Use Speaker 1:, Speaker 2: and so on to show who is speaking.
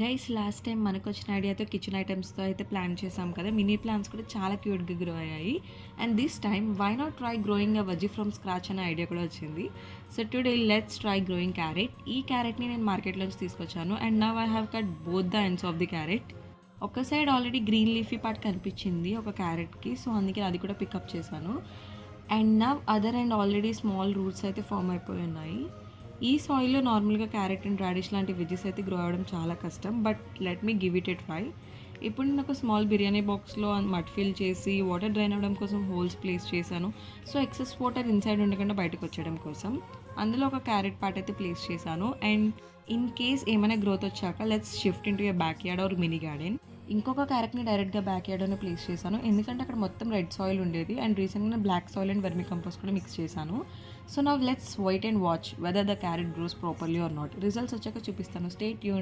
Speaker 1: Guys last time మనకొచ్చిన ఐడియాతో kitchen ఐటమ్స్తో అయితే plan చేసాం కదా. మినీ ప్లాంట్స్ కూడా చాలా క్యూట్గా గ్రో అయ్యాయి. And this time why not try growing a veggie from scratch అనే ఐడియా కూడా వచ్చింది. So today let's try growing carrot. ఈ క్యారెట్ని నేను మార్కెట్లోంచి తీసుకొచ్చాను. And now I have cut both the ends of the carrot. ఒక side already green leafy part కనిపించింది ఒక క్యారెట్కి, సో అందుకే అది కూడా పికప్ చేశాను. And now other end already small roots అయితే ఫామ్ అయిపోయి ఉన్నాయి. ఈ సాయిల్లో నార్మల్గా క్యారెట్ అండ్ రాడిష్ లాంటి వెజెస్ అయితే గ్రో అవ్వడం చాలా కష్టం, but let me give it a try. ఇప్పుడు నేను ఒక స్మాల్ బిర్యానీ బాక్స్లో మడ్ ఫిల్ చేసి వాటర్ డ్రైన్ అవ్వడం కోసం హోల్స్ ప్లేస్ చేశాను. సో ఎక్సెస్ వాటర్ ఇన్సైడ్ ఉండకుండా బయటకు వచ్చేయడం కోసం అందులో ఒక క్యారెట్ పార్ట్ అయితే ప్లేస్ చేశాను. అండ్ ఇన్ కేస్ ఏమైనా గ్రోత్ వచ్చాక let's shift into a backyard or mini garden. ఇంకొక క్యారెట్ని డైరెక్ట్గా బ్యాక్ యార్డ్లోనే ప్లేస్ చేశాను, ఎందుకంటే అక్కడ మొత్తం రెడ్ సాయిల్ ఉండేది. అండ్ రీసెంట్గా black soil and vermicompost కూడా మిక్స్ చేశాను. So now let's wait and watch whether the carrot grows properly or not. Results వచ్చాక చూపిస్తాను. Stay tune.